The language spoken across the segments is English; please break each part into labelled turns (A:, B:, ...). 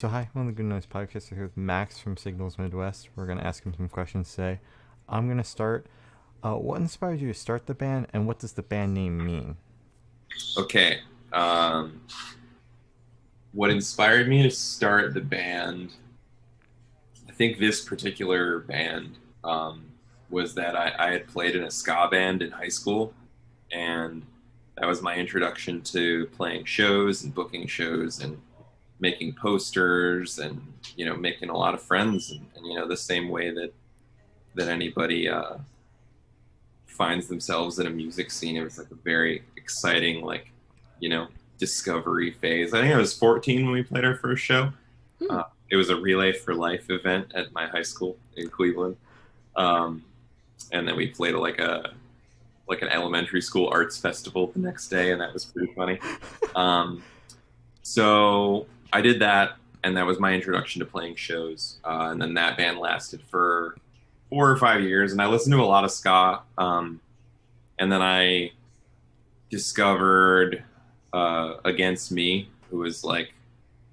A: So hi, I'm on the Good Noise Podcast. I'm here with Max from Signals Midwest. We're going to ask him some questions today. I'm going to start. What inspired you to start the band, and what does the band name mean?
B: Okay. Um, what inspired me to start the band, I think this particular band, was that I had played in a ska band in high school, and that was my introduction to playing shows and booking shows and making posters and making a lot of friends and the same way that anybody finds themselves in a music scene. It was like a very exciting, like, you know, discovery phase. I think I was 14 when we played our first show.
C: Hmm.
B: It was a Relay for Life event at my high school in Cleveland, um, and then we played like an elementary school arts festival the next day, and that was pretty funny. Um, so I did that, and that was my introduction to playing shows. And then that band lasted for 4 or 5 years, and I listened to a lot of ska. And then I discovered Against Me, who was like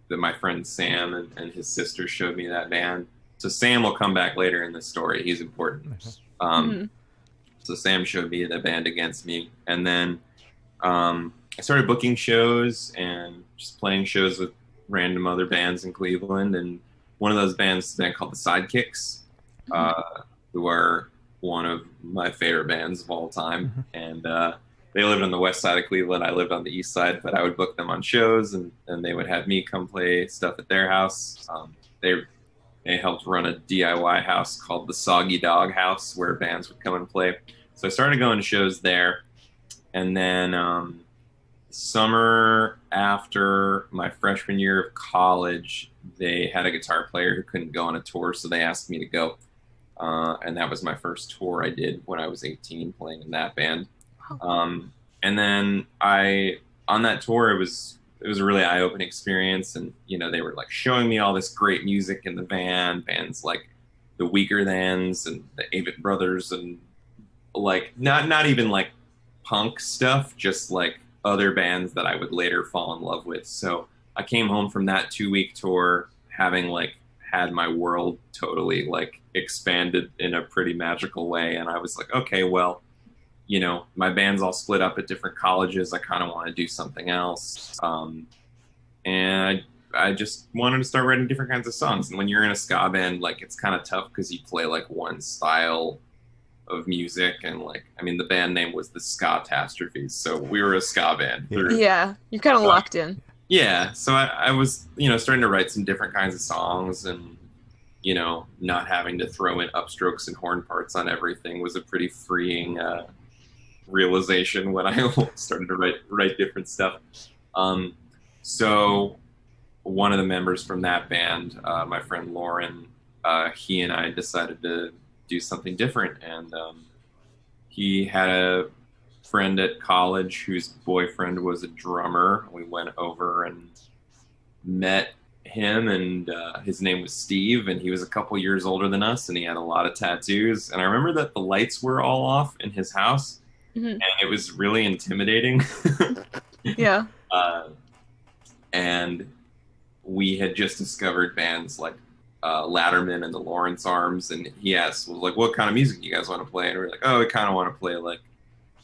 B: my friend Sam and his sister showed me that band. So Sam will come back later in the story. He's important. Um,
C: Hmm.
B: so Sam showed me the band Against Me, and then I started booking shows and just playing shows with random other bands in Cleveland. And one of those bands is a band called the Sidekicks, who are one of my favorite bands of all time.
A: Mhm.
B: And they lived on the west side of Cleveland. I lived on the east side, but I would book them on shows, and they would have me come play stuff at their house. They helped run a DIY house called the Soggy Dog House, where bands would come and play. So I started going to shows there, and then summer after my freshman year of college, they had a guitar player who couldn't go on a tour, so they asked me to go. And that was my first tour I did when I was 18, playing in that band.
C: Wow.
B: And then on that tour, it was a really eye-opening experience, and they were like showing me all this great music in the van, bands like the Weaker Thans and the Avett Brothers, and like not even like punk stuff, just like other bands that I would later fall in love with. So I came home from that 2 week tour having like had my world totally like expanded in a pretty magical way. And I was like, okay, well, my band's all split up at different colleges. I kind of want to do something else. And I just wanted to start writing different kinds of songs. And when you're in a ska band, like it's kind of tough because you play like one style of music, and like I mean the band name was the Ska-tastrophes, so we were a ska band.
A: Yeah.
C: Yeah, you're kind of
B: Uh,
C: locked in.
B: yeah, so I was starting to write some different kinds of songs, and not having to throw in upstrokes and horn parts on everything was a pretty freeing realization when I started to write different stuff. Um, so one of the members from that band, my friend Lauren, he and I decided to do something different, and he had a friend at college whose boyfriend was a drummer. We went over and met him, and his name was Steve, and he was a couple years older than us, and he had a lot of tattoos. And I remember that the lights were all off in his house,
C: Hmm.
B: and it was really intimidating.
C: Yeah.
B: uh, and we had just discovered bands like Latterman and the Lawrence Arms, and he asked, was like, "What kind of music do you guys want to play?" And we are like, "Oh, we kind of want to play like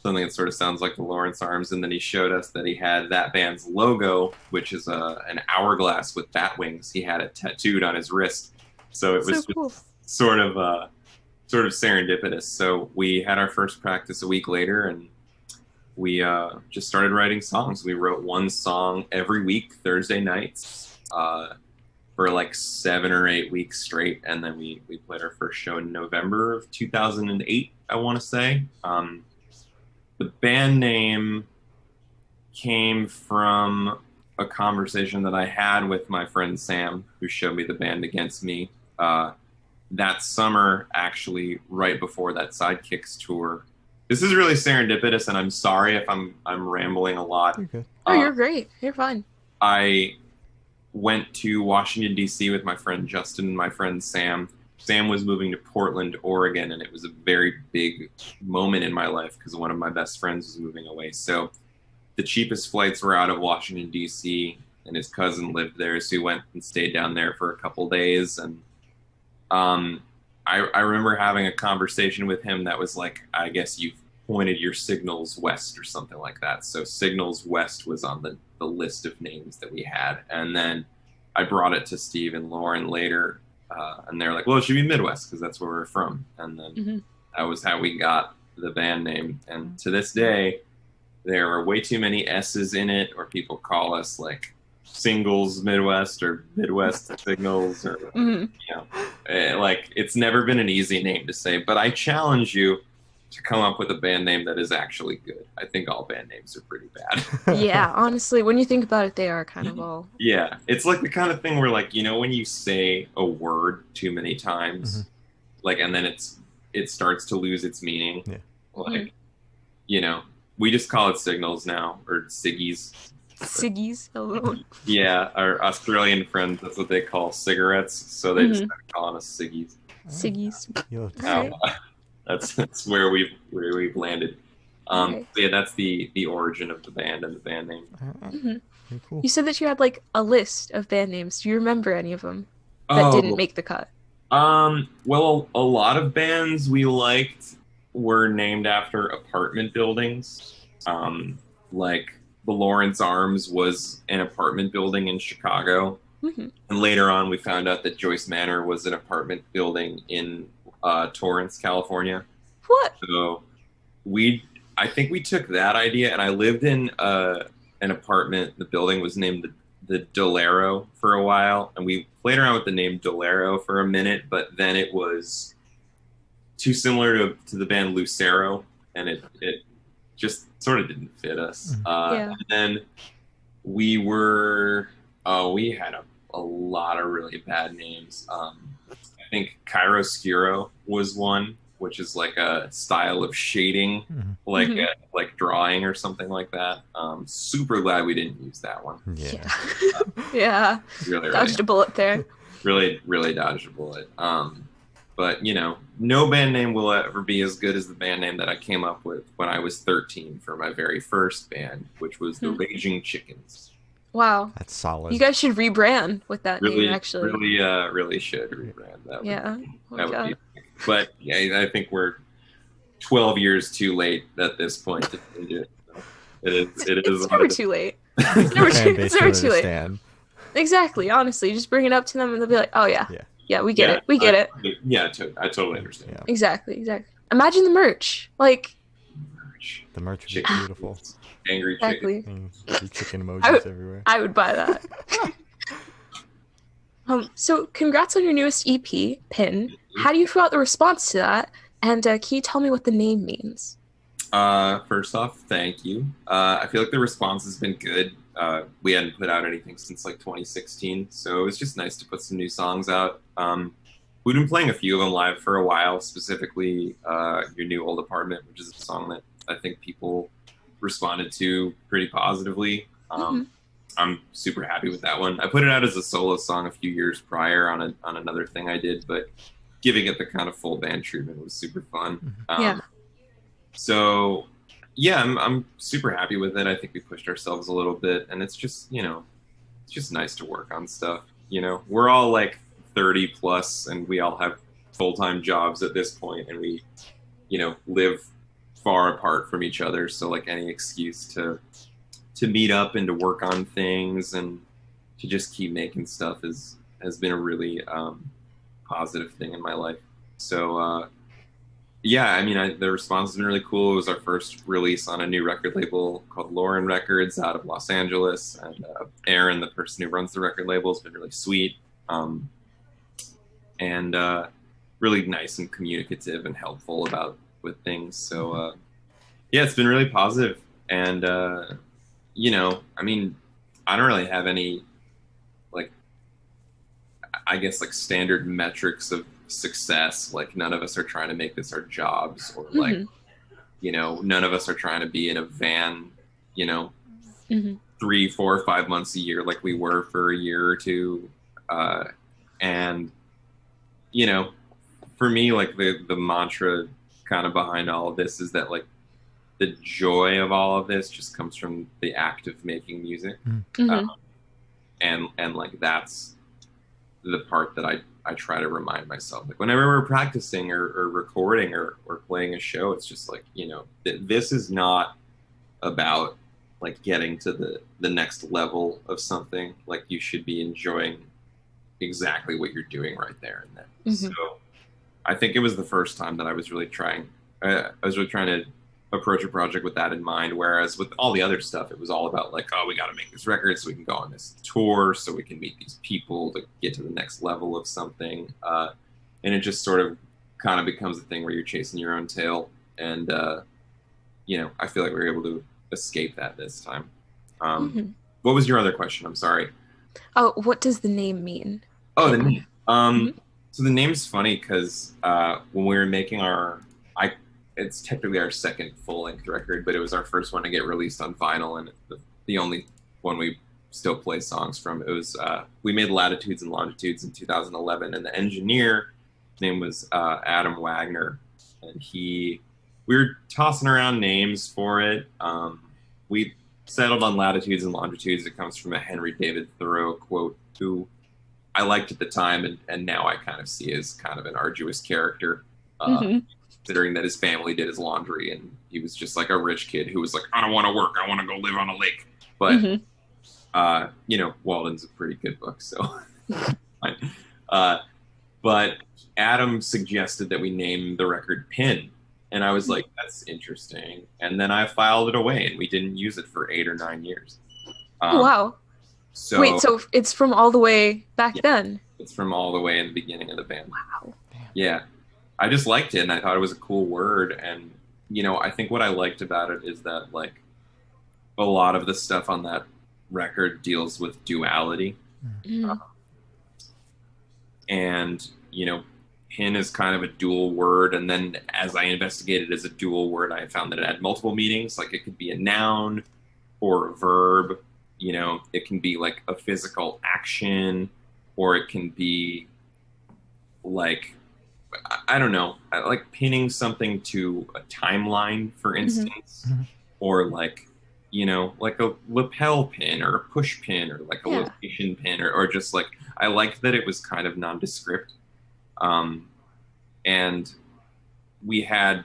B: something that sort of sounds like the Lawrence Arms." And then he showed us that he had that band's logo, which is an hourglass with bat wings. He had it tattooed on his wrist, so it
C: So
B: was
C: cool.
B: just sort of serendipitous. So we had our first practice a week later, and we just started writing songs. We wrote one song every week, Thursday nights, for like 7 or 8 weeks straight. And then we played our first show in November of 2008, I want to say. The band name came from a conversation that I had with my friend Sam, who showed me the band Against Me. That summer, actually, right before that Sidekicks tour. This is really serendipitous, and I'm sorry if I'm rambling a lot.
A: You're good.
C: Oh,
B: Uh,
C: you're great. You're fine.
B: I went to Washington D.C. with my friend Justin and my friend Sam. Sam was moving to Portland, Oregon, and it was a very big moment in my life because one of my best friends was moving away. So the cheapest flights were out of Washington D.C. and his cousin lived there, so he went and stayed down there for a couple days. And I remember having a conversation with him that was like, I guess you've pointed your signals west or something like that. So Signals West was on the list of names that we had. And then I brought it to Steve and Lauren later, and they're like, well, it should be Midwest because that's where we're from. And then that was how we got the band name. And to this day, there are way too many S's in it, or people call us like Singles Midwest or Midwest Signals, or you know, like it's never been an easy name to say. But I challenge you to come up with a band name that is actually good. I think all band names are pretty bad.
C: Yeah, honestly, when you think about it, they are kind of all.
B: Yeah, it's like the kind of thing where, like, you know, when you say a word too many times, like, and then it starts to lose its meaning.
A: Yeah.
B: Like, you know, we just call it Signals now, or Siggies.
C: Siggies. Hello.
B: Yeah, our Australian friends, that's what they call cigarettes, so they just started calling us Siggies.
C: Siggies.
A: You'll have to
C: All right.
B: That's where we've landed.
C: Okay.
B: So yeah, that's the origin of the band and the band name.
A: Very cool.
C: You said that you had like a list of band names. Do you remember any of them that didn't make the cut?
B: Well, a lot of bands we liked were named after apartment buildings. Like the Lawrence Arms was an apartment building in Chicago. And later on, we found out that Joyce Manor was an apartment building in Torrance, California.
C: What?
B: So I think we took that idea, and I lived in an apartment. The building was named the Dolero for a while, and we played around with the name Dolero for a minute, but then it was too similar to the band Lucero, and it just sort of didn't fit us. And then we had a lot of really bad names. I think chiaroscuro was one, which is like a style of shading, like drawing or something like that. Super glad we didn't use that one.
A: Yeah.
C: Yeah.
B: Really,
C: Dodged a bullet there.
B: really dodged a bullet. But you know, no band name will ever be as good as the band name that I came up with when I was 13 for my very first band, which was the Raging Chickens.
C: Wow.
A: That's solid.
C: You guys should rebrand with that name, actually.
B: Really should rebrand that.
C: Yeah.
B: That would be. But yeah, I think we're 12 years too late at this point to change it. So
C: It's never too late.
A: It's
C: never too late. Exactly. Honestly, just bring it up to them, and they'll be like, "Oh yeah, we get it. We get it."
B: Yeah, I totally understand.
A: Yeah.
C: Exactly. Imagine the merch, like
A: the merch would be beautiful.
B: Angry
C: exactly.
A: Chicken. Chicken emojis everywhere.
C: I would buy that. So congrats on your newest EP, Pin. How do you feel about the response to that? And can you tell me what the name means?
B: First off, thank you. I feel like the response has been good. We hadn't put out anything since like 2016, so it was just nice to put some new songs out. We've been playing a few of them live for a while, specifically Your New Old Apartment, which is a song that I think people responded to pretty positively. I'm super happy with that one. I put it out as a solo song a few years prior on another thing I did, but giving it the kind of full band treatment was super fun. So yeah, I'm super happy with it. I think we pushed ourselves a little bit, and it's just, you know, it's just nice to work on stuff. You know, we're all like 30 plus, and we all have full-time jobs at this point, and we, you know, live far apart from each other. So like any excuse to meet up and to work on things and to just keep making stuff has been a really positive thing in my life. So yeah, I mean, the response has been really cool. It was our first release on a new record label called Lauren Records out of Los Angeles, and Aaron, the person who runs the record label, has been really sweet and really nice and communicative and helpful with things. So yeah, it's been really positive. And you know, I mean, I don't really have any, like, I guess, like, standard metrics of success. Like, none of us are trying to make this our jobs, or like, you know, none of us are trying to be in a van, you know, 3, 4, 5 months a year like we were for a year or two. And, you know, for me, like, the mantra kind of behind all of this is that, like, the joy of all of this just comes from the act of making music. and like that's the part that I try to remind myself, like whenever we're practicing or recording or playing a show, it's just like, you know, this is not about like getting to the next level of something. Like you should be enjoying exactly what you're doing right there and then.
C: Mhm.
B: So I think it was the first time that I was really trying to approach a project with that in mind. Whereas with all the other stuff, it was all about like, oh, we got to make this record so we can go on this tour, so we can meet these people to get to the next level of something. And it just sort of kind of becomes a thing where you're chasing your own tail. And, you know, I feel like we were able to escape that this time.
C: Mhm.
B: What was your other question? I'm sorry.
C: Oh, what does the name mean?
B: Oh, the name.
C: Mhm.
B: So the name's funny because when we were making it's technically our second full-length record, but it was our first one to get released on vinyl, and the only one we still play songs from. It was we made Latitudes and Longitudes in 2011, and the engineer, his name was Adam Wagner, and we were tossing around names for it. We settled on Latitudes and Longitudes. It comes from a Henry David Thoreau quote, who I liked at the time, and now I kind of see as kind of an arduous character,
C: Mhm.
B: considering that his family did his laundry, and he was just like a rich kid who was like, I don't want to work, I want to go live on a lake. But
C: Mhm.
B: you know, Walden's a pretty good book, so fine. But Adam suggested that we name the record Pin, and I was like, that's interesting. And then I filed it away, and we didn't use it for 8 or 9 years.
C: Wow.
B: So
C: Wait, so it's from all the way back
B: Yeah.
C: then?
B: it's from all the way in the beginning of the band.
C: Wow.
B: Yeah, I just liked it, and I thought it was a cool word. And you know, I think what I liked about it is that like a lot of the stuff on that record deals with duality,
C: Mm.
B: and you know, pin is kind of a dual word. And then as I investigated as a dual word, I found that it had multiple meanings. Like it could be a noun or a verb. You know, it can be like a physical action, or it can be like, I don't know, like pinning something to a timeline, for instance,
A: Mhm.
B: or like, you know, like a lapel pin or a push pin or like a
C: Yeah.
B: location pin, or just like, I liked that it was kind of nondescript. And we had,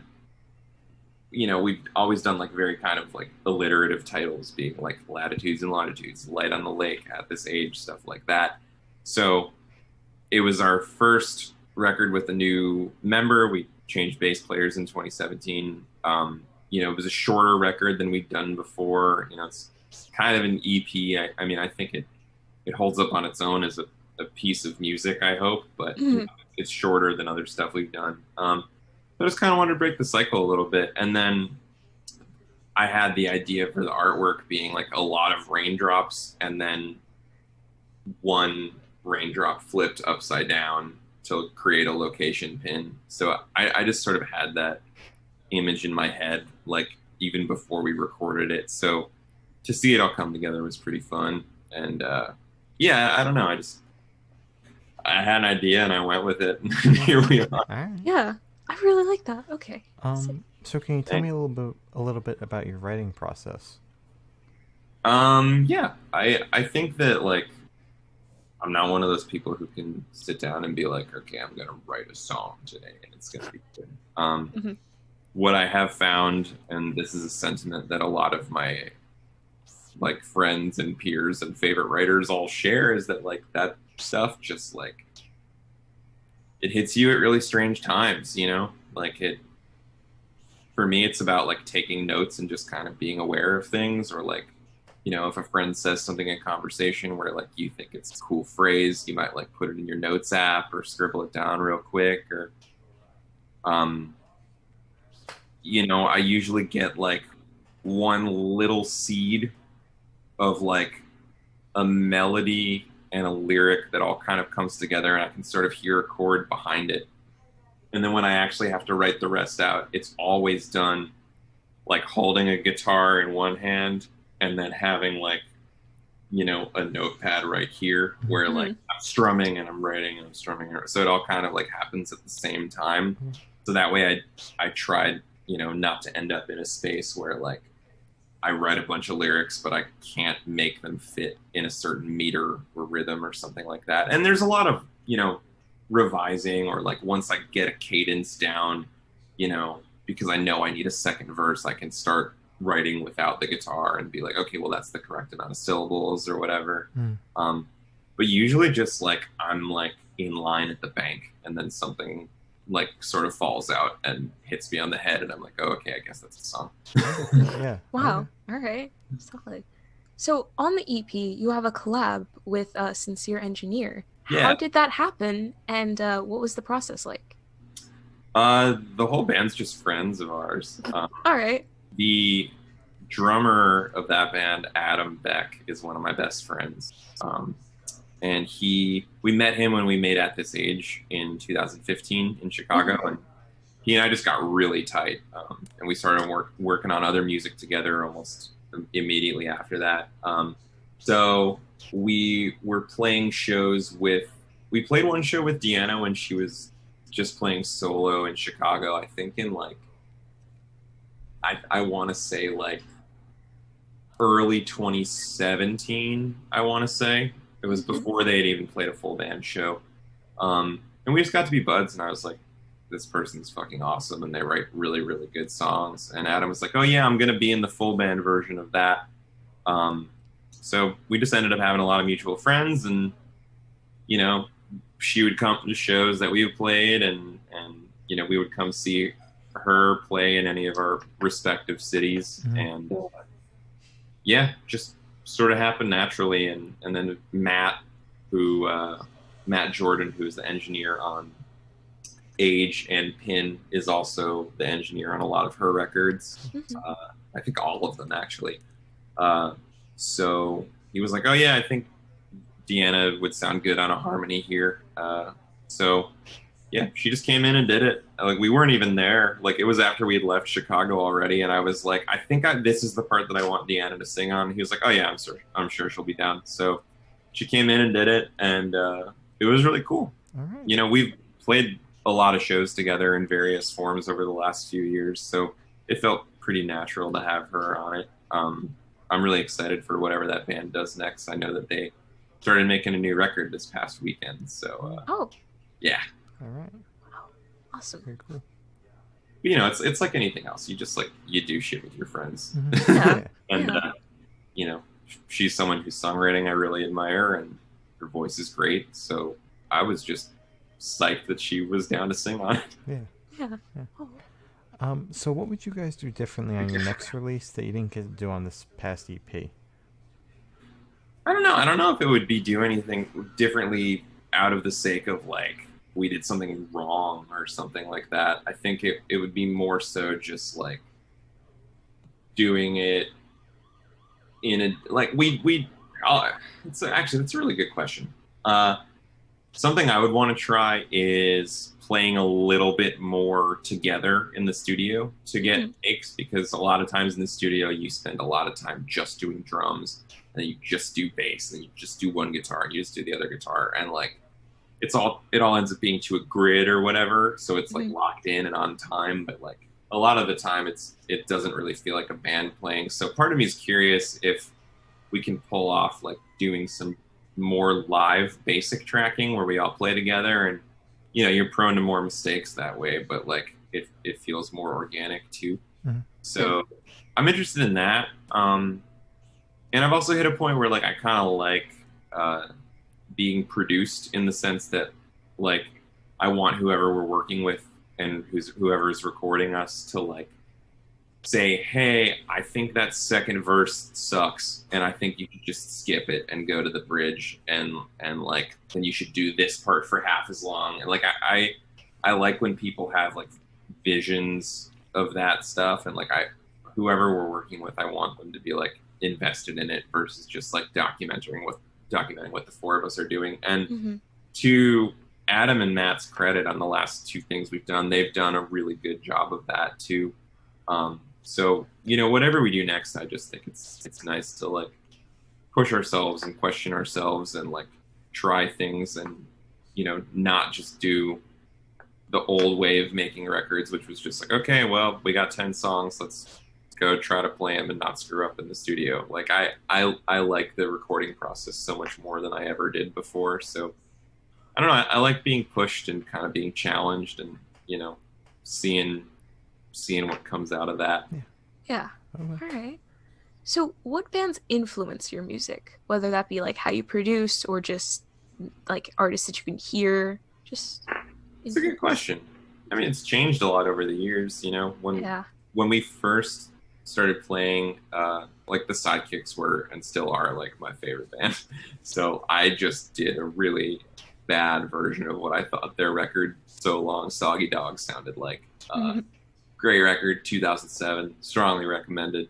B: you know, we've always done like very kind of like alliterative titles, being like Latitudes and Longitudes, Light on the Lake, At This Age, stuff like that. So it was our first record with a new member. We changed bass players in 2017. You know, it was a shorter record than we'd done before. You know, it's kind of an EP. I mean, I think it holds up on its own as a piece of music, I hope, but you know, it's shorter than other stuff we've done. I just kind of wanted to break the cycle a little bit. And then I had the idea for the artwork being like a lot of raindrops and then one raindrop flipped upside down to create a location pin. So I just sort of had that image in my head, like even before we recorded it. So to see it all come together was pretty fun. And yeah, I don't know. I had an idea and I went with it. And here we are.
A: All right.
C: Yeah, I really like that. Okay.
A: So can you tell me a little bit about your writing process?
B: Yeah, I think that like I'm not one of those people who can sit down and be like, okay, I'm gonna write a song today and it's gonna be good. What I have found, and this is a sentiment that a lot of my like friends and peers and favorite writers all share, is that like that stuff just like it hits you at really strange times, you know? Like it, for me, it's about like taking notes and just kind of being aware of things, or like, you know, if a friend says something in conversation where like you think it's a cool phrase, you might like put it in your notes app or scribble it down real quick. Or you know, I usually get like one little seed of like a melody and a lyric that all kind of comes together, and I can sort of hear a chord behind it. And then when I actually have to write the rest out, it's always done like holding a guitar in one hand and then having like, you know, a notepad right here where like I'm strumming and I'm writing and I'm strumming. So it all kind of like happens at the same time. So that way I tried, you know, not to end up in a space where like I write a bunch of lyrics, but I can't make them fit in a certain meter or rhythm or something like that. And there's a lot of, revising, or like once I get a cadence down, because I know I need a second verse, I can start writing without the guitar and be like, okay, well, that's the correct amount of syllables or whatever. But usually just like I'm like in line at the bank, and then something like sort of falls out and hits me on the head, and I'm like, oh, okay, I guess that's a song.
A: Yeah.
C: Wow.
A: Okay.
C: All right. Solid. So on the EP, you have a collab with Sincere Engineer.
B: Yeah.
C: How did that happen, and what was the process like?
B: The whole band's just friends of ours.
C: All right.
B: The drummer of that band, Adam Beck, is one of my best friends. And we met him when we made At This Age in 2015 in Chicago, and he and I just got really tight. And we started working on other music together almost immediately after that. So we were playing shows we played one show with Deanna when she was just playing solo in Chicago, I think in like, I want to say like early 2017, I want to say. It was before they had even played a full band show. And we just got to be buds, and I was like, this person's fucking awesome, and they write really, really good songs. And Adam was like, oh yeah, I'm going to be in the full band version of that. So we just ended up having a lot of mutual friends, and, she would come to shows that we played, and we would come see her play in any of our respective cities. And just sort of happened naturally. And then Matt Jordan, who's the engineer on Age and Pin, is also the engineer on a lot of her records. I think all of them, actually. So he was like, oh yeah, I think Deanna would sound good on a harmony here. So yeah, she just came in and did it. Like, we weren't even there. Like, it was after we had left Chicago already, and I was like, I think this is the part that I want Deanna to sing on. And he was like, oh yeah, I'm sure she'll be down. So she came in and did it, and it was really cool.
A: All right.
B: We've played a lot of shows together in various forms over the last few years, so it felt pretty natural to have her on it. I'm really excited for whatever that band does next. I know that they started making a new record this past weekend, so yeah.
A: All right.
C: Awesome.
A: Very cool.
B: But, it's like anything else. You just you do shit with your friends.
C: Yeah.
B: And she's someone whose songwriting I really admire, and her voice is great. So I was just psyched that she was down to sing on it.
C: Yeah. Oh.
A: So what would you guys do differently on your next release that you didn't get to do on this past EP?
B: I don't know. I don't know if it would be do anything differently out of the sake of like we did something wrong or something like that. I think it would be more so just like doing it in a like it's a really good question. Something I would want to try is playing a little bit more together in the studio to get takes, because a lot of times in the studio you spend a lot of time just doing drums, and then you just do bass, and you just do one guitar, and you just do the other guitar, and like it all ends up being to a grid or whatever, so it's like locked in and on time, but like a lot of the time it doesn't really feel like a band playing. So part of me is curious if we can pull off like doing some more live basic tracking where we all play together, and you're prone to more mistakes that way, but like it feels more organic too. So I'm interested in that. And I've also hit a point where like I kind of like being produced, in the sense that like I want whoever we're working with and whoever is recording us to like say, hey, I think that second verse sucks, and I think you should just skip it and go to the bridge, and like then you should do this part for half as long. And like I like when people have like visions of that stuff, and like whoever we're working with, I want them to be like invested in it versus just like documenting what the four of us are doing. And to Adam and Matt's credit, on the last two things we've done, they've done a really good job of that too. So, whatever we do next, I just think it's nice to like push ourselves and question ourselves and like try things, and, not just do the old way of making records, which was just like, okay, well, we got 10 songs. Let's go try to play them and not screw up in the studio. Like I like the recording process so much more than I ever did before. So I don't know. I like being pushed and kind of being challenged, and seeing what comes out of that.
C: Yeah.
A: Okay.
C: All right. So, what bands influence your music? Whether that be like how you produce or just like artists that you can hear. Just.
B: It's a good question. I mean, it's changed a lot over the years.
C: Yeah.
B: When we first started playing, like the Sidekicks were and still are like my favorite band. So I just did a really bad version of what I thought their record So Long Soggy Dog sounded like. Great record, 2007, strongly recommended.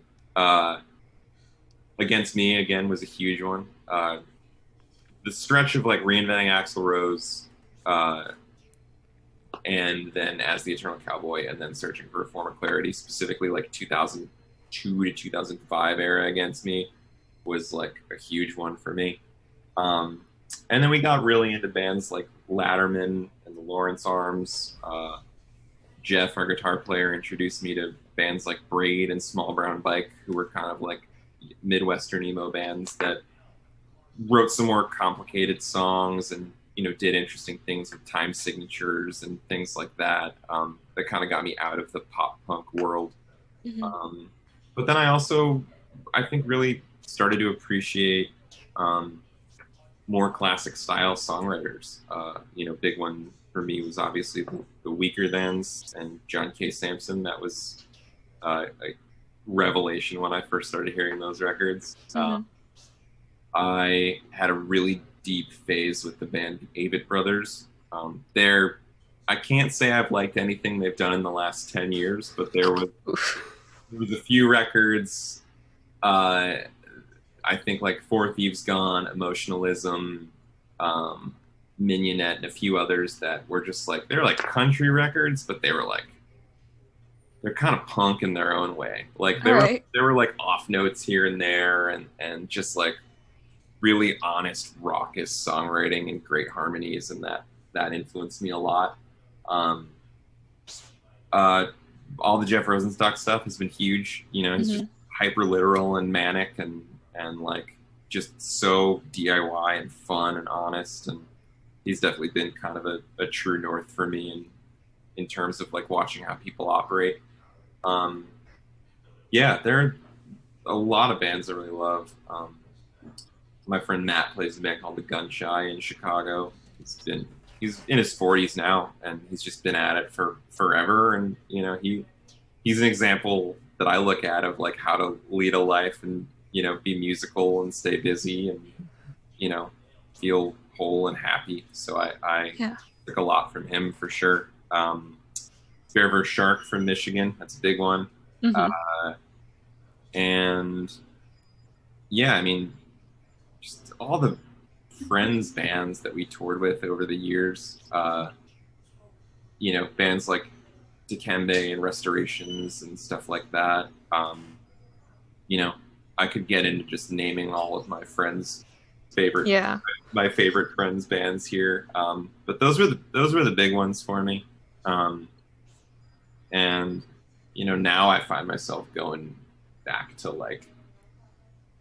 B: Against Me again was a huge one. The stretch of like reinventing Axl Rose, and then As the Eternal Cowboy, and then Searching for a Form of Clarity, specifically like 2002 to 2005 era Against Me was like a huge one for me. And then we got really into bands like Latterman and the Lawrence Arms. Jeff, our guitar player, introduced me to bands like Braid and Small Brown Bike, who were kind of like Midwestern emo bands that wrote some more complicated songs and did interesting things with time signatures and things like that. That kind of got me out of the pop punk world. But then I think really started to appreciate more classic style songwriters. Big one for me was obviously the Weaker Thans and John K. Samson. That was a revelation when I first started hearing those records. I had a really deep phase with the band Avett Brothers. I can't say I've liked anything they've done in the last 10 years, but there was a few records, I think like Four Thieves Gone, Emotionalism, Mignonette, and a few others that were just like, they're like country records, but they're kind of punk in their own way. Like there were like off notes here and there, and just like really honest, raucous songwriting and great harmonies, and that influenced me a lot. All the Jeff Rosenstock stuff has been huge. He's just hyper literal and manic and like just so DIY and fun and honest, and he's definitely been kind of a true north for me in terms of like watching how people operate. There are a lot of bands I really love. My friend Matt plays a band called the Gun Shy in Chicago. He's in his 40s now, and he's just been at it for forever. And he's an example that I look at of like how to lead a life and be musical and stay busy and feel whole and happy. So I took a lot from him for sure. Bear vs. Shark from Michigan, that's a big one. And I mean, just all the friends bands that we toured with over the years, bands like Dikembe and Restorations and stuff like that. I could get into just naming all of my friends' my favorite friends bands here. But those were the big ones for me. And now I find myself going back to like,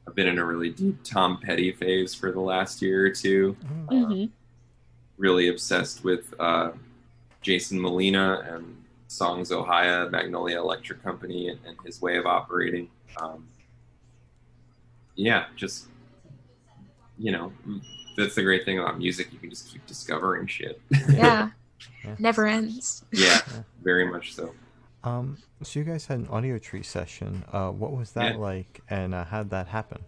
B: I've been in a really deep Tom Petty phase for the last year or two. Really obsessed with Jason Molina and Songs Ohia, Magnolia Electric Company, and his way of operating. That's the great thing about music. You can just keep discovering shit.
C: Never ends.
B: Very much so.
A: So you guys had an Audio Tree session. What was that like, and how'd that happen?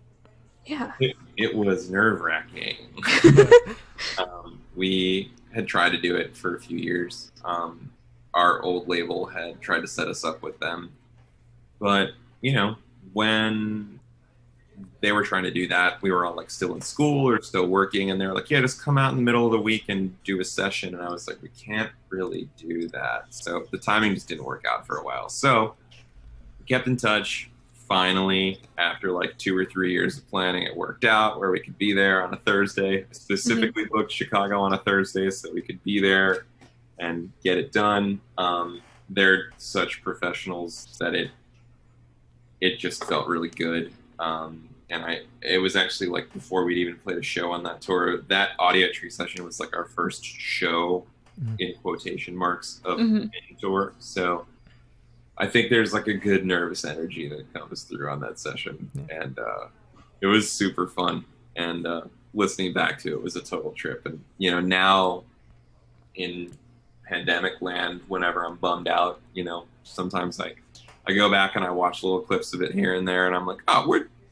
B: It was nerve-wracking. We had tried to do it for a few years. Our old label had tried to set us up with them. But, when they were trying to do that, we were all like still in school or still working, and they were like, just come out in the middle of the week and do a session. And I was like, we can't really do that. So the timing just didn't work out for a while. So we kept in touch. Finally, after like 2 or 3 years of planning, it worked out where we could be there on a Thursday. I specifically booked Chicago on a Thursday so we could be there and get it done. They're such professionals that it just felt really good. And it was actually like before we'd even played a show on that tour. That Audio Tree session was like our first show, in quotation marks, of
C: Hmm.
B: the tour. So I think there's like a good nervous energy that comes through on that session, and it was super fun. And listening back to it was a total trip. And now in pandemic land, whenever I'm bummed out, sometimes I go back and I watch little clips of it here and there, and I'm like, oh,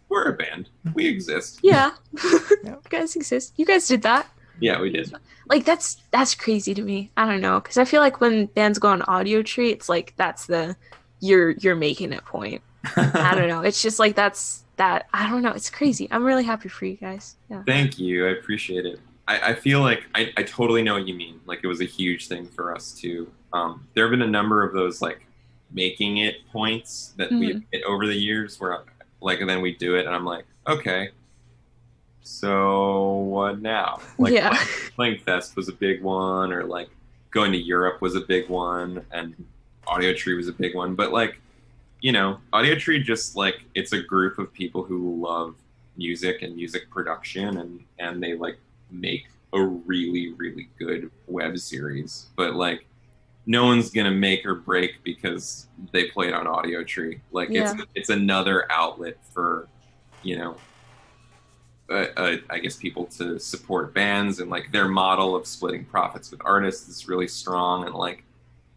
B: we're a band, we exist.
C: Yeah.
A: Yeah.
C: You guys exist. You guys did that.
B: Yeah, we did.
C: Like that's crazy to me. I don't know, because I feel like when bands go on Audio Tree, it's like that's the you're making it point. I don't know. It's just like that's that. I don't know. It's crazy. I'm really happy for you guys. Yeah.
B: Thank you. I appreciate it. I feel like I totally know what you mean. Like it was a huge thing for us too. There have been a number of those like making it points that we've hit over the years where like, and then we do it and I'm like, okay, so what now? Like
C: Yeah.
B: playing Fest was a big one, or like going to Europe was a big one, and Audio Tree was a big one. But like, Audio Tree just like it's a group of people who love music and music production, and they like make a really, really good web series. But like no one's gonna make or break because they played on Audio Tree. Like it's another outlet for, I guess people to support bands, and like their model of splitting profits with artists is really strong, and like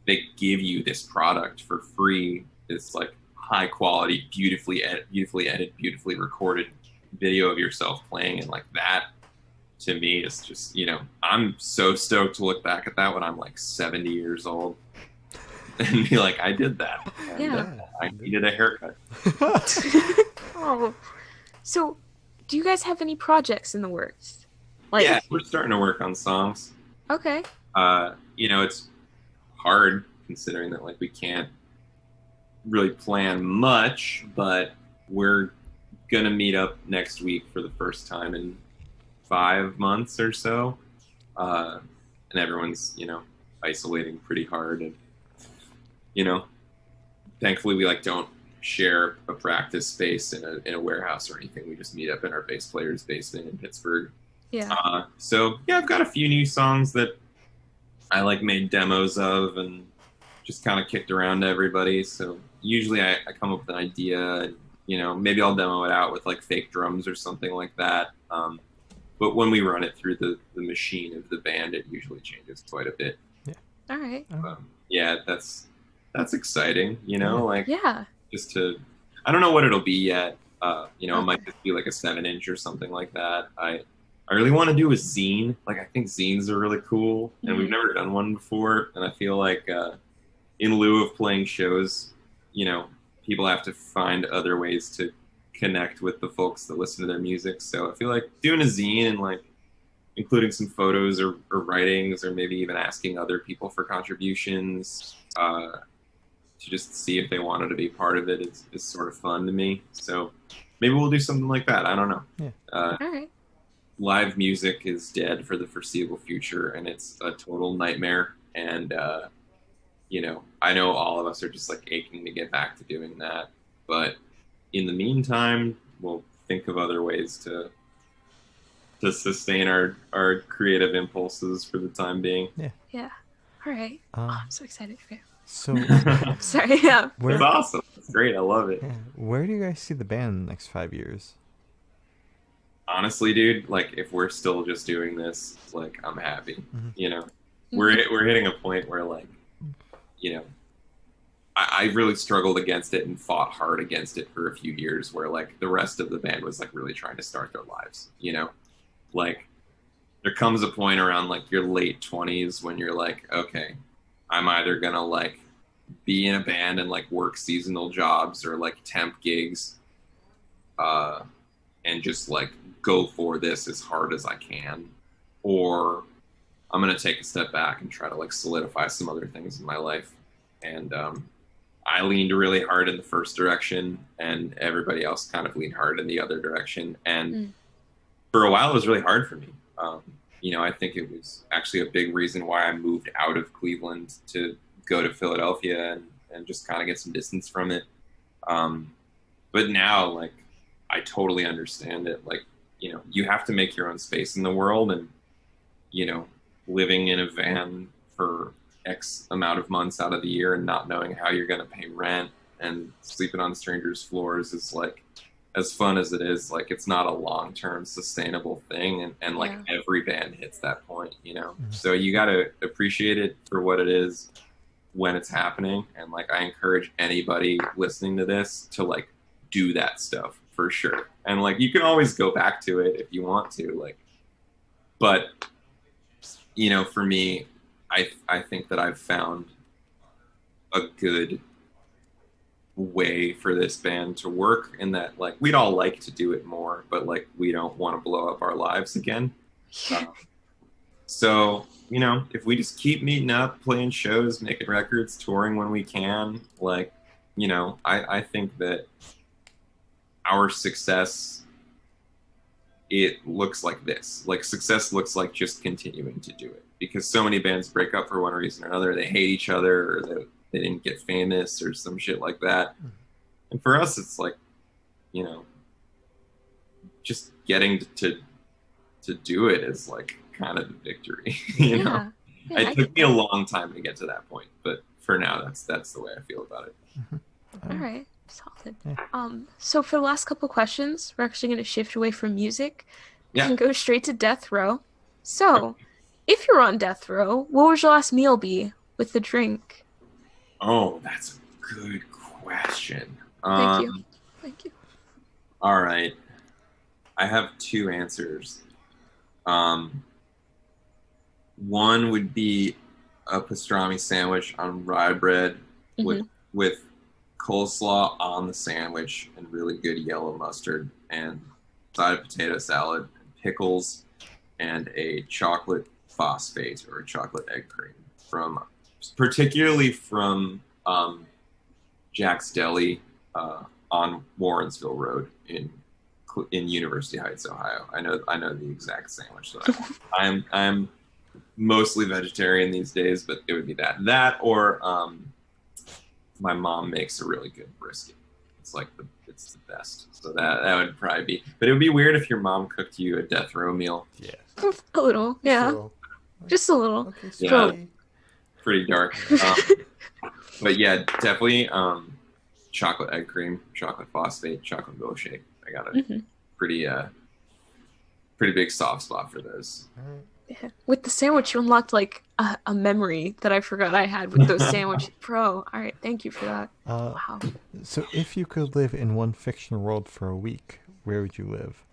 B: they give you this product for free, this like high quality, beautifully edited, beautifully recorded video of yourself playing, and like that to me is just, I'm so stoked to look back at that when I'm like 70 years old and be like, I did that. And,
C: Yeah.
B: I needed a haircut.
C: Oh. So, do you guys have any projects in the works? Like,
B: Yeah, we're starting to work on songs.
C: okay.
B: It's hard considering that like we can't really plan much, but we're gonna meet up next week for the first time in 5 months or so, and everyone's isolating pretty hard, and thankfully we like don't share a practice space in a warehouse or anything. We just meet up in our bass player's basement in Pittsburgh.
C: Yeah.
B: So yeah, I've got a few new songs that I like made demos of and just kind of kicked around to everybody. So usually I come up with an idea and maybe I'll demo it out with like fake drums or something like that. But when we run it through the machine of the band, it usually changes quite a bit.
C: All right.
B: Yeah, that's exciting. Like
C: Yeah.
B: just to, I don't know what it'll be yet. It might just be like a 7-inch or something like that. I really want to do a zine. Like I think zines are really cool, and we've never done one before. And I feel like in lieu of playing shows, people have to find other ways to connect with the folks that listen to their music. So I feel like doing a zine and like including some photos or writings, or maybe even asking other people for contributions to just see if they wanted to be part of it is sort of fun to me. So maybe we'll do something like that. I don't know.
A: Yeah.
C: All right.
B: Live music is dead for the foreseeable future, and it's a total nightmare. And I know all of us are just like aching to get back to doing that. But in the meantime, we'll think of other ways to sustain our creative impulses for the time being.
C: Yeah. All right. I'm so excited. Okay.
A: So,
C: Sorry. Yeah.
B: It's awesome. It's great. I love it.
A: yeah, where do you guys see the band in the next 5 years?
B: Honestly, dude, like if we're still just doing this, like I'm happy.
A: Mhm.
B: We're hitting a point where like, I really struggled against it and fought hard against it for a few years, where like the rest of the band was like really trying to start their lives. Like there comes a point around like your late 20s when you're like, okay, I'm either gonna like be in a band and like work seasonal jobs or like temp gigs, and just like go for this as hard as I can, or I'm gonna take a step back and try to like solidify some other things in my life. And I leaned really hard in the first direction, and everybody else kind of leaned hard in the other direction. And for a while, it was really hard for me. I think it was actually a big reason why I moved out of Cleveland to go to Philadelphia and just kind of get some distance from it. But now, like, I totally understand it. Like, you have to make your own space in the world, and you know, living in a van for X amount of months out of the year and not knowing how you're going to pay rent and sleeping on strangers' floors is like, as fun as it is, like, it's not a long-term sustainable thing. And like,
C: Yeah.
B: every band hits that point,
A: Mhm.
B: So you got to appreciate it for what it is when it's happening. And like, I encourage anybody listening to this to like do that stuff for sure. And like, you can always go back to it if you want to, like, but for me, I think that I've found a good way for this band to work, in that like, we'd all like to do it more, but like, we don't want to blow up our lives again. So if we just keep meeting up, playing shows, making records, touring when we can, like, I think that our success, it looks like this. Like, success looks like just continuing to do it, because so many bands break up for one reason or another. They hate each other, or they didn't get famous, or some shit like that. And for us, it's like, just getting to do it is like kind of the victory.
C: Yeah. Yeah,
B: It
C: I
B: took
C: get
B: me a
C: that.
B: long time to get to that point, but for now, that's the way I feel about it.
C: All right, solid.
A: Yeah.
C: So for the last couple questions, we're actually going to shift away from music
B: Yeah.
C: and go straight to death row. So, if you're on death row, what would your last meal be with the drink?
B: Oh, that's a good question.
C: Thank you. Thank you.
B: All right. I have two answers. One would be a pastrami sandwich on rye bread with coleslaw on the sandwich and really good yellow mustard, and side of potato salad, pickles, and a chocolate phosphate or a chocolate egg cream particularly from Jack's Deli on Warrensville Road in University Heights, Ohio. I know the exact sandwich that I want. I'm mostly vegetarian these days, but it would be that or my mom makes a really good brisket. It's like it's the best. So that would probably be. But it would be weird if your mom cooked you a death row meal.
A: Yeah.
C: A little, yeah,
A: So,
C: just a little.
A: okay,
B: Yeah.
A: sorry.
B: Pretty dark. But yeah, definitely chocolate egg cream, chocolate phosphate, chocolate milkshake. I got a
C: Mhm.
B: pretty big soft spot for those.
A: All right.
C: Yeah. With the sandwich, you unlocked like a memory that I forgot I had with those sandwiches. Bro, all right, thank you for that. Wow.
A: So if you could live in one fictional world for a week, where would you live?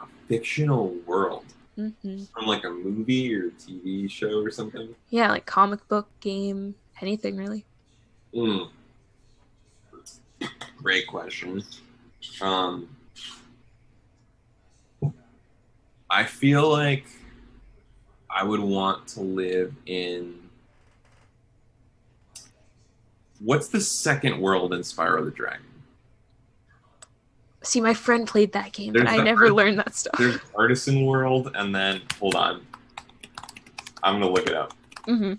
B: A fictional world
C: hmm
B: from like a movie or TV show or something.
C: Yeah, like comic book, game, anything really.
B: Mm. Great question. I feel like I would want to live in. What's the second world in Spyro the Dragon?
C: See, my friend played that game,
B: There's
C: but I
B: the
C: never
B: first-
C: learned that stuff.
B: There's Artisan World, and then hold on, I'm gonna look it up.
C: hmm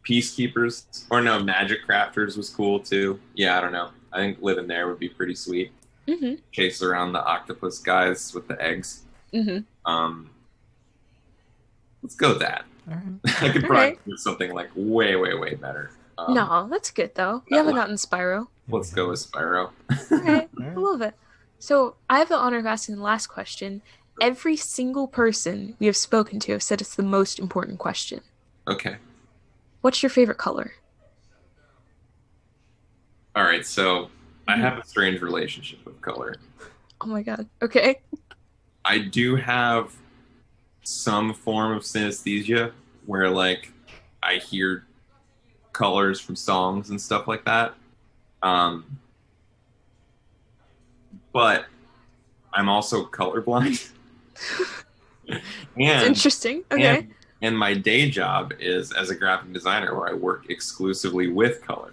B: Peacekeepers, or no, Magic Crafters was cool too. Yeah, I don't know. I think living there would be pretty sweet.
C: hmm
B: Chase around the octopus guys with the eggs.
C: hmm
B: Let's go with that.
A: All right.
B: I could
C: All
B: probably
C: right.
B: do something like way, way, way better.
C: No, that's good though. You haven't gotten Spyro.
B: Let's go with Spyro.
C: All right,
A: All
C: I
A: right.
C: love it. So I have the honor of asking the last question. Every single person we have spoken to have said it's the most important question.
B: Okay.
C: What's your favorite color?
B: All right. So I
C: Mm-hmm.
B: have a strange relationship with color.
C: Oh my god. Okay.
B: I do have some form of synesthesia where, like, I hear colors from songs and stuff like that. But I'm also colorblind.
C: It's
B: and
C: interesting. Okay.
B: and my day job is as a graphic designer, where I work exclusively with color.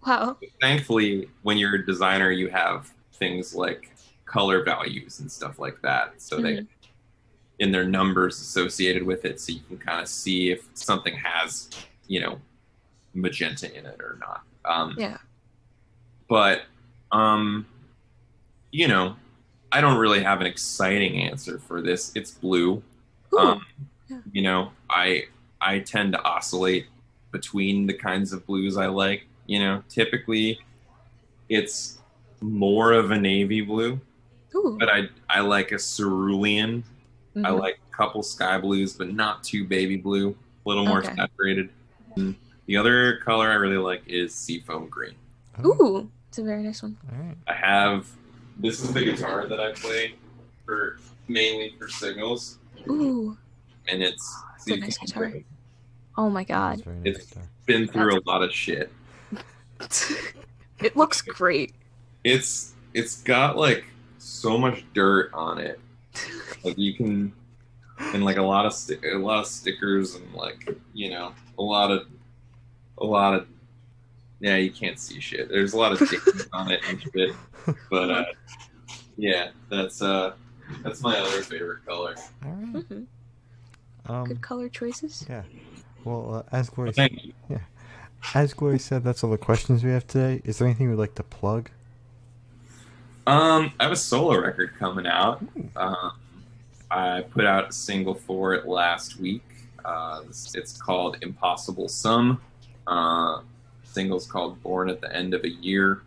C: Wow.
B: Thankfully, when you're a designer, you have things like color values and stuff like that. So they, in their numbers associated with it, so you can kind of see if something has, magenta in it or not.
C: Yeah.
B: But you know, I don't really have an exciting answer for this. It's blue.
C: Ooh. Yeah.
B: You know, I tend to oscillate between the kinds of blues I like. You know, typically it's more of a navy blue,
C: Ooh.
B: but I like a cerulean. I
C: Mhm.
B: like a couple sky blues, but not too baby blue. A little more
C: Okay.
B: saturated. And the other color I really like is seafoam green.
A: Oh,
C: Ooh, it's a very nice one.
A: all right.
B: I have this is the guitar that I play for mainly for signals,
C: Ooh,
B: and it's
C: a nice
B: seafoam
C: guitar.
B: green.
C: oh my
A: That's
C: god.
A: very nice
B: It's
A: guitar.
B: been through a lot of shit.
C: It looks great.
B: It's got like so much dirt on it. Like you can, and like a lot of stickers and like you know a lot of yeah, you can't see shit. There's a lot of stickers on it and shit. But yeah, that's my other favorite color.
A: All right.
C: Mhm.
A: Um,
C: Good color choices.
A: yeah. Well, as Glory
B: Well, thank you.
A: as Glory said, that's all the questions we have today. Is there anything you would like to plug?
B: I have a solo record coming out. I put out a single for it last week. It's called Impossible Sum. Single's called Born at the End of a Year.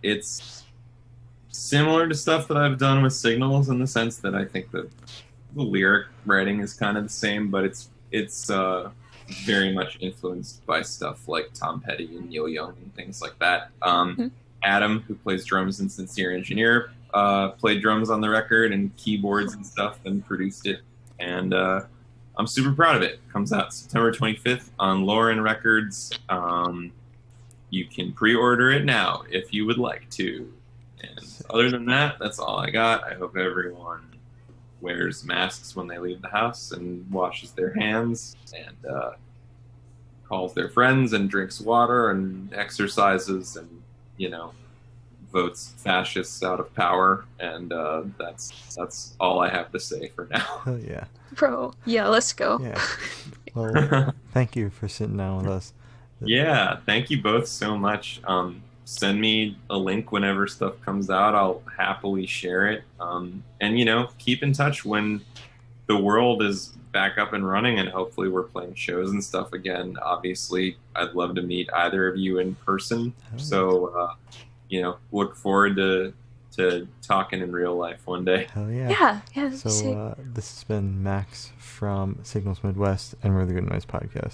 B: It's similar to stuff that I've done with Signals in the sense that I think the lyric writing is kind of the same, but it's very much influenced by stuff like Tom Petty and Neil Young and things like that. Adam, who plays drums in Sincere Engineer, played drums on the record and keyboards and stuff and produced it. And I'm super proud of it. Comes out September 25th on Lauren Records. You can pre-order it now if you would like to. And other than that, that's all I got. I hope everyone wears masks when they leave the house and washes their hands and calls their friends and drinks water and exercises and, you know, votes fascists out of power. And that's all I have to say for now.
A: Hell yeah.
C: Bro, yeah, let's go.
A: Yeah. Well, thank you for sitting down with us.
B: Yeah, thank you both so much. Send me a link whenever stuff comes out. I'll happily share it. And, you know, keep in touch when the world is back up and running and hopefully we're playing shows and stuff again. Obviously, I'd love to meet either of you in person.
A: Oh.
B: So, you know, look forward to talking in real life one day.
A: Hell yeah.
C: Yeah, that'd be sick.
A: So this has been Max from Signals Midwest, and we're the Good Noise Podcast.